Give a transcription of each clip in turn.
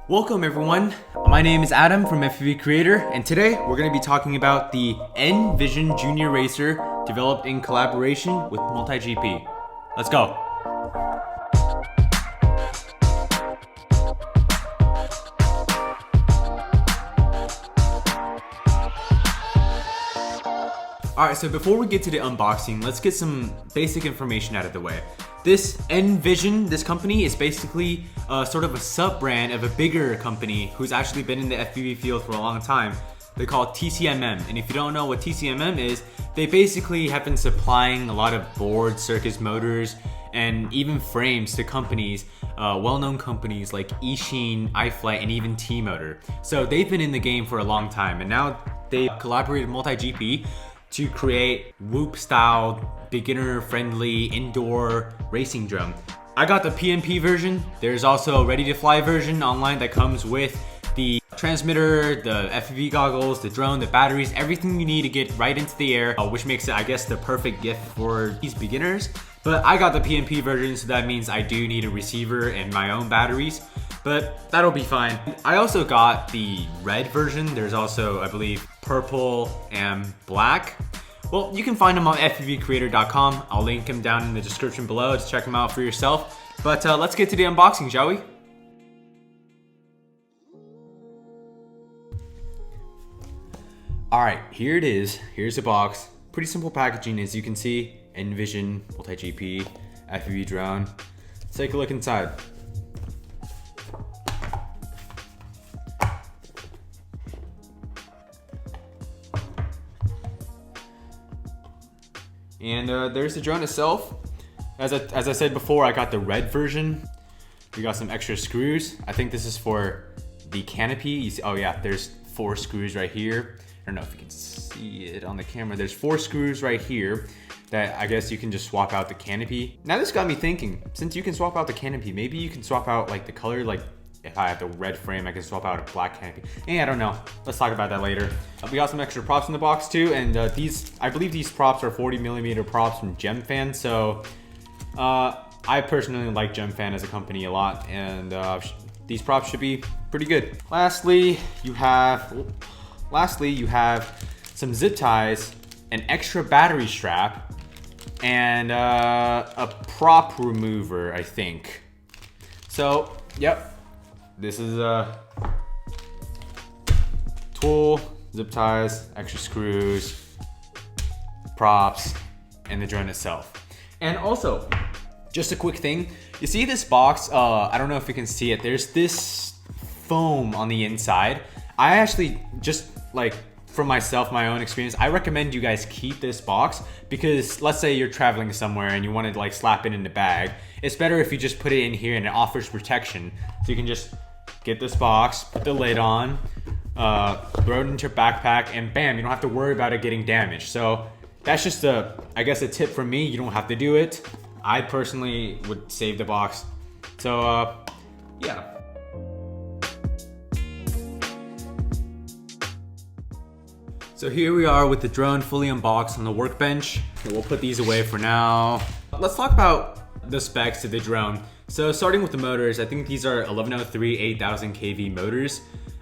Welcome everyone, my name is Adam from FPV Creator, and today we're going to be talking about the Nvision Junior Racer developed in collaboration with MultiGP. Let's go! Alright, so before we get to the unboxing, let's get some basic information out of the way. This Nvision, this company, is basically sort of a sub-brand of a bigger company who's actually been in the FPV field for a long time. They're called TCMM, and if you don't know what TCMM is, they basically have been supplying a lot of boards, circus motors, and even frames to companies, well-known companies like Eachine, iFlight, and even T-Motor. So they've been in the game for a long time, and now they collaborated with MultiGP to create Whoop-style, beginner-friendly indoor racing drone. I got the PNP version. There's also a ready-to-fly version online that comes with the transmitter, the FPV goggles, the drone, the batteries, everything you need to get right into the air, which makes it, I guess, the perfect gift for these beginners. But I got the PNP version, so that means I do need a receiver and my own batteries, but that'll be fine. I also got the red version. There's also, I believe, purple and black. Well, you can find them on fpvcreator.com. I'll link them down in the description below to check them out for yourself. But let's get to the unboxing, shall we? All right, here it is. Here's the box. Pretty simple packaging, as you can see. Nvision, MultiGP, FPV drone. Let's take a look inside. And there's the drone itself. As I said before, I got the red version. We got some extra screws. I think this is for the canopy. You see, oh yeah, there's 4 screws right here. I don't know if you can see it on the camera. There's 4 screws right here that I guess you can just swap out the canopy. Now this got me thinking, since you can swap out the canopy, maybe you can swap out like the color, like if I have the red frame, I can swap out a black canopy. I don't know. Let's talk about that later. We got some extra props in the box too, and I believe these props are 40mm props from GemFan. So I personally like GemFan as a company a lot, and these props should be pretty good. Lastly, you have some zip ties, an extra battery strap, and a prop remover, I think. So, yep. This is a tool, zip ties, extra screws, props, and the drone itself. And also, just a quick thing, you see this box, I don't know if you can see it, there's this foam on the inside. I actually, just like from myself, my own experience, I recommend you guys keep this box, because let's say you're traveling somewhere and you want to like slap it in the bag. It's better if you just put it in here and it offers protection. So you can just get this box, put the lid on, throw it into your backpack, and bam, you don't have to worry about it getting damaged. So that's just I guess a tip from me. You don't have to do it. I personally would save the box. So yeah. So here we are with the drone fully unboxed on the workbench. Okay, we'll put these away for now. Let's talk about the specs of the drone. So starting with the motors, I think these are 1103 8000 kV motors.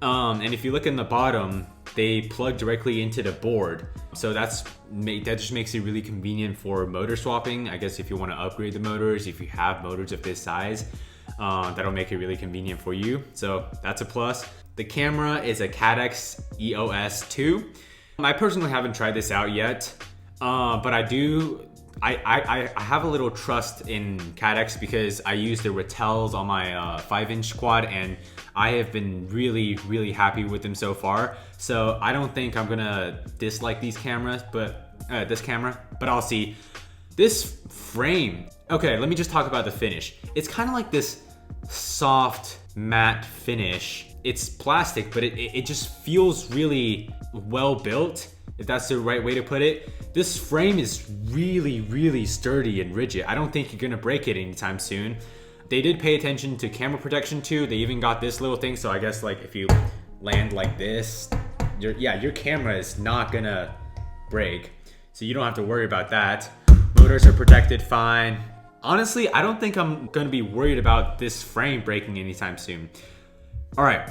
And if you look in the bottom, they plug directly into the board. So that just makes it really convenient for motor swapping. I guess if you want to upgrade the motors, if you have motors of this size, that'll make it really convenient for you. So that's a plus. The camera is a Cadex EOS 2. I personally haven't tried this out yet, but I have a little trust in Cadex because I use the Rattels on my 5-inch quad, and I have been really happy with them so far. So I don't think I'm gonna dislike these cameras, but this camera, but I'll see. This frame, okay, let me just talk about the finish. It's kind of like this soft matte finish. It's plastic, but it just feels really well built, if that's the right way to put it. This frame is really sturdy and rigid. I don't think you're gonna break it anytime soon. They did pay attention to camera protection too. They even got this little thing, so I guess like if you land like this, your camera is not gonna break. So you don't have to worry about that. Motors are protected fine. Honestly, I don't think I'm gonna be worried about this frame breaking anytime soon. All right,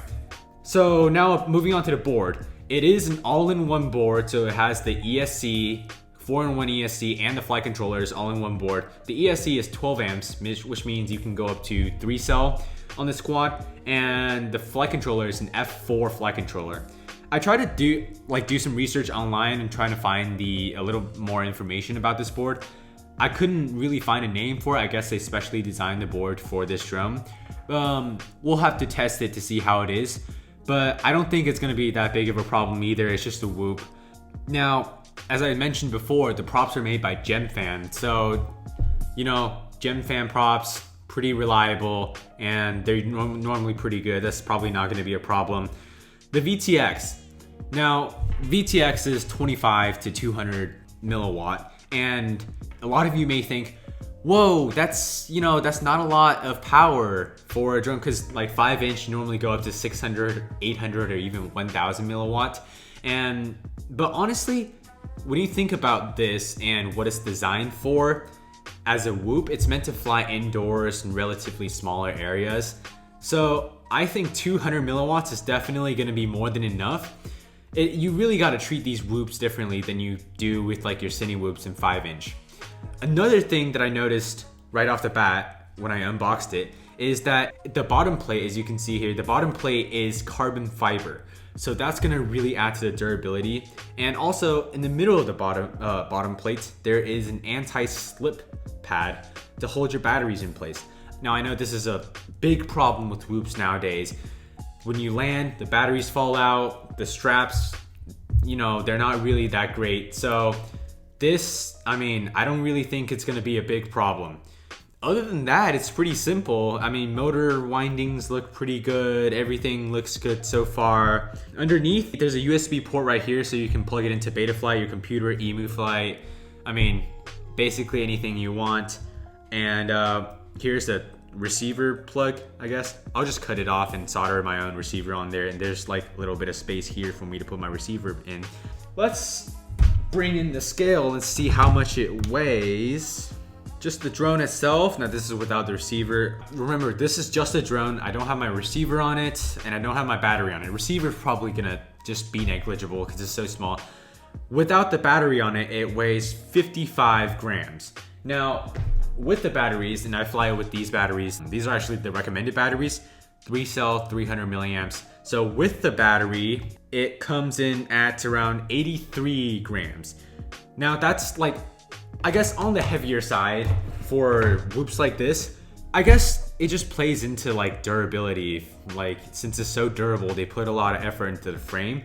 so now moving on to the board. It is an all-in-one board, so it has the ESC, 4-in-1 ESC, and the flight controllers all in one board. The ESC is 12 amps, which means you can go up to 3 cell on this quad, and the flight controller is an F4 flight controller. I tried to do some research online and trying to find a little more information about this board. I couldn't really find a name for it. I guess they specially designed the board for this drone. We'll have to test it to see how it is, but I don't think it's going to be that big of a problem either. It's just a whoop. Now, as I mentioned before, the props are made by GemFan, so GemFan props, pretty reliable, and they're normally pretty good. That's probably not going to be a problem. The VTX. Now, VTX is 25 to 200 milliwatt, and a lot of you may think, whoa, that's not a lot of power for a drone, because like 5-inch normally go up to 600, 800, or even 1000 milliwatt. But honestly, when you think about this and what it's designed for, as a whoop, it's meant to fly indoors in relatively smaller areas. So I think 200 milliwatts is definitely going to be more than enough. You really got to treat these whoops differently than you do with like your cine whoops in 5-inch. Another thing that I noticed right off the bat when I unboxed it is that the bottom plate, as you can see here, the bottom plate is carbon fiber. So that's gonna really add to the durability. And also in the middle of the bottom plate, there is an anti-slip pad to hold your batteries in place. Now I know this is a big problem with whoops nowadays. When you land, the batteries fall out, the straps, they're not really that great. So this, I don't really think it's gonna be a big problem. Other than that, it's pretty simple. Motor windings look pretty good. Everything looks good so far. Underneath, there's a USB port right here, so you can plug it into Betaflight, your computer, EmuFlight. Basically anything you want. And here's the receiver plug, I guess. I'll just cut it off and solder my own receiver on there. And there's like a little bit of space here for me to put my receiver in. Let's bring in the scale and see how much it weighs. Just the drone itself. Now this is without the receiver. Remember, this is just a drone. I don't have my receiver on it, and I don't have my battery on it. Receiver is probably gonna just be negligible because it's so small. Without the battery on it, it weighs 55 grams. Now, with the batteries, and I fly with these batteries, these are actually the recommended batteries, 3-cell, 300 milliamps. So with the battery, it comes in at around 83 grams. Now that's like, I guess on the heavier side for whoops like this. I guess it just plays into like durability. Like, since it's so durable, they put a lot of effort into the frame.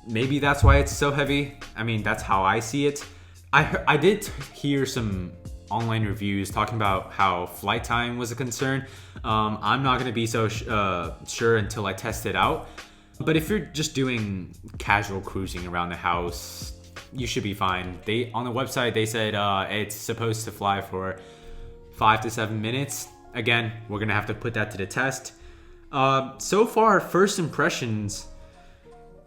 Maybe that's why it's so heavy. That's how I see it. I did hear some online reviews talking about how flight time was a concern. I'm not gonna be so sure until I test it out. But if you're just doing casual cruising around the house, you should be fine. On the website, they said it's supposed to fly for 5 to 7 minutes. Again, we're gonna have to put that to the test. So far, first impressions,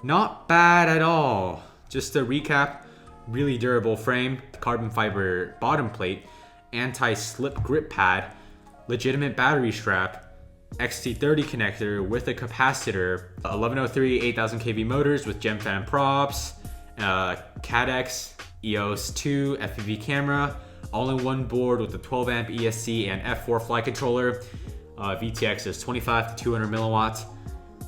not bad at all. Just to recap, really durable frame, carbon fiber bottom plate, anti-slip grip pad, legitimate battery strap, XT30 connector with a capacitor, 1103 8000 kV motors with GemFan props, CADX, EOS 2 FPV camera, all-in-one board with a 12 amp ESC and F4 flight controller. VTX is 25 to 200 milliwatts.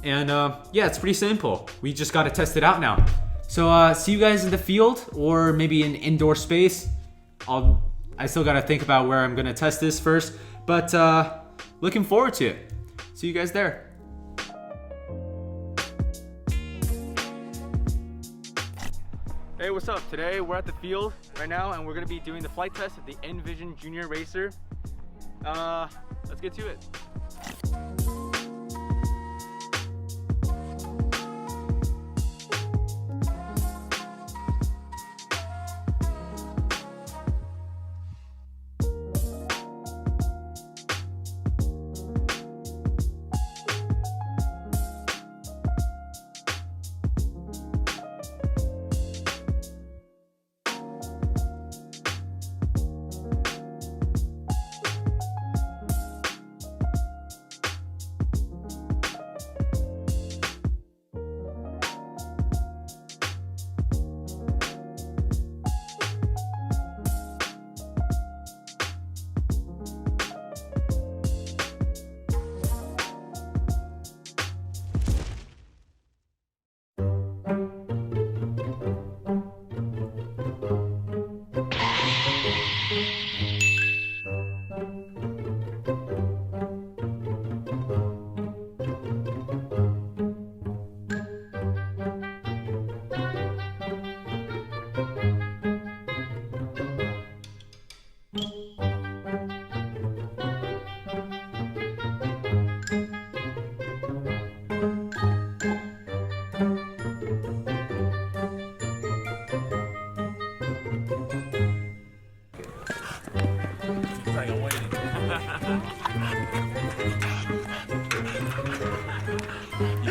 And yeah, it's pretty simple. We just got to test it out now. So see you guys in the field, or maybe in indoor space. I still got to think about where I'm going to test this first, but looking forward to it. See you guys there. Hey, what's up? Today we're at the field right now, and we're going to be doing the flight test of the Nvision Junior Racer. Let's get to it.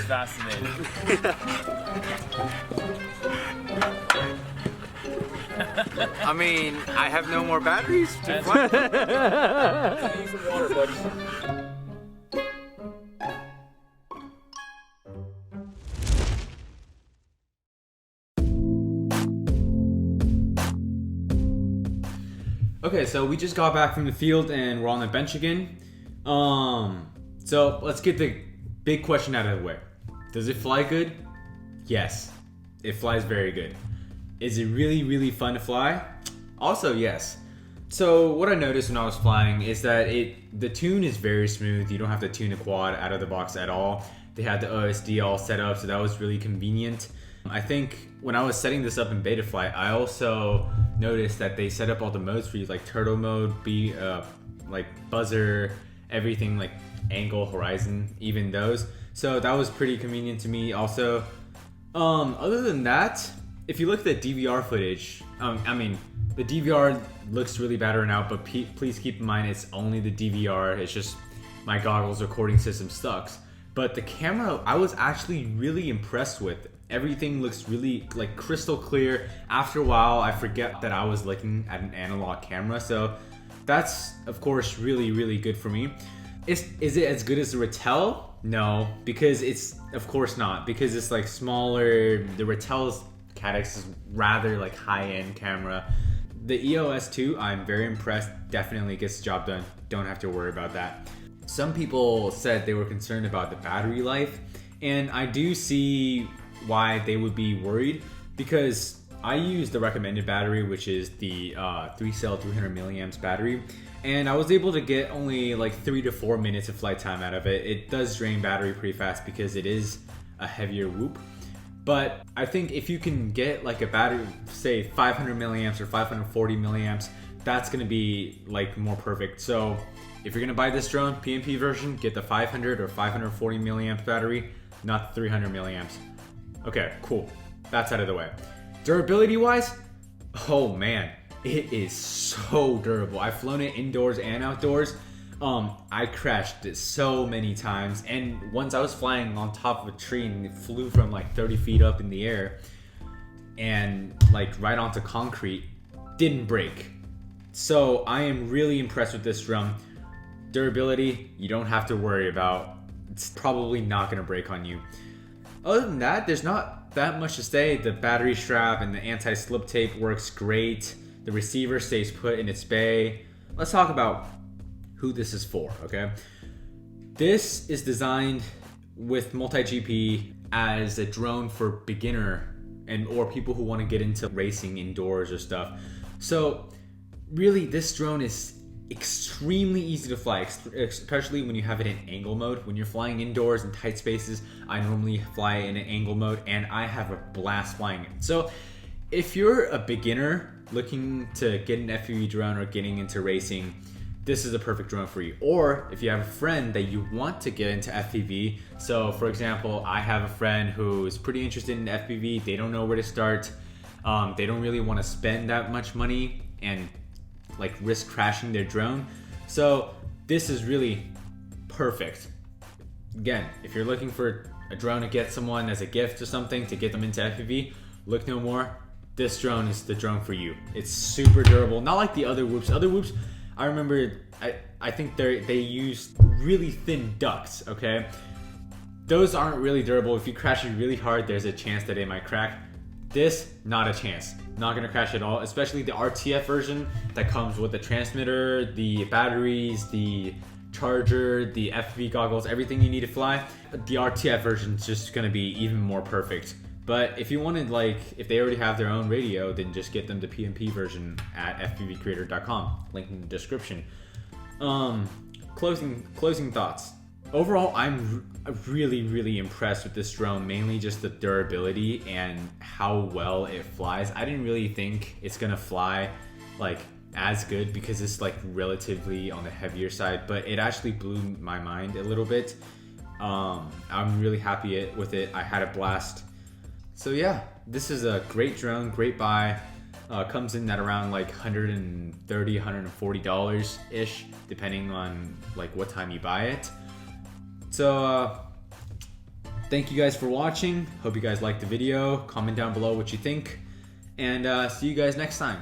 is fascinating. I mean, I have no more batteries to fly. Need some water, buddy. Okay, so we just got back from the field and we're on the bench again. So let's get the big question out of the way. Does it fly good? Yes, it flies very good. Is it really, really fun to fly? Also, yes. So what I noticed when I was flying is that the tune is very smooth. You don't have to tune the quad out of the box at all. They had the OSD all set up, so that was really convenient. I think when I was setting this up in Betaflight, I also noticed that they set up all the modes for you, like turtle mode, like buzzer, everything, like angle, horizon, even those. So that was pretty convenient to me. Also, other than that, if you look at the DVR footage, I mean, the DVR looks really bad right now, but please keep in mind it's only the DVR. It's just my goggles recording system sucks. But the camera, I was actually really impressed with. Everything looks really like crystal clear. After a while, I forget that I was looking at an analog camera. So that's, of course, really, really good for me. Is it as good as the Ratel? No, because it's, of course not, because it's like smaller. The Ratel's Cadex is rather like high-end camera. The EOS 2, I'm very impressed. Definitely gets the job done. Don't have to worry about that. Some people said they were concerned about the battery life, and I do see why they would be worried, because I use the recommended battery, which is the 3-cell 300 milliamps battery, and I was able to get only like 3 to 4 minutes of flight time out of it. It does drain battery pretty fast because it is a heavier whoop. But I think if you can get like a battery, say 500 milliamps or 540 milliamps, that's gonna be like more perfect. So if you're gonna buy this drone, PMP version, get the 500 or 540 milliamp battery, not 300 milliamps. Okay, cool. That's out of the way. Durability wise, oh man, it is so durable. I've flown it indoors and outdoors. I crashed it so many times, and once I was flying on top of a tree and it flew from like 30 feet up in the air and like right onto concrete, didn't break. So I am really impressed with this drone. Durability, you don't have to worry about. It's probably not gonna break on you. Other than that, there's not that much to say. The battery strap and the anti-slip tape works great. The receiver stays put in its bay. Let's talk about who this is for, okay? This is designed with multi-GP as a drone for beginner or people who want to get into racing indoors or stuff. So really, this drone is extremely easy to fly, especially when you have it in angle mode. When you're flying indoors in tight spaces, I normally fly in an angle mode and I have a blast flying it. So if you're a beginner looking to get an FPV drone or getting into racing, this is a perfect drone for you. Or if you have a friend that you want to get into FPV, so for example, I have a friend who's pretty interested in FPV, they don't know where to start, they don't really want to spend that much money and like risk crashing their drone. So this is really perfect. Again, if you're looking for a drone to get someone as a gift or something to get them into FPV, look no more. This drone is the drone for you. It's super durable, not like the other whoops. Other whoops, I remember, I think they used really thin ducts, okay? Those aren't really durable. If you crash it really hard, there's a chance that it might crack. This, not a chance. Not gonna crash at all, especially the RTF version that comes with the transmitter, the batteries, the charger, the FPV goggles, everything you need to fly. The RTF version is just gonna be even more perfect. But if you wanted, like, if they already have their own radio, then just get them the PMP version at fpvcreator.com. Link in the description. Closing thoughts. Overall, I'm really, really impressed with this drone, mainly just the durability and how well it flies. I didn't really think it's gonna fly like as good because it's like relatively on the heavier side, but it actually blew my mind a little bit. I'm really happy with it. I had a blast. So yeah, this is a great drone, great buy. Comes in at around like $130, $140 ish, depending on like what time you buy it. So thank you guys for watching. Hope you guys liked the video. Comment down below what you think. And see you guys next time.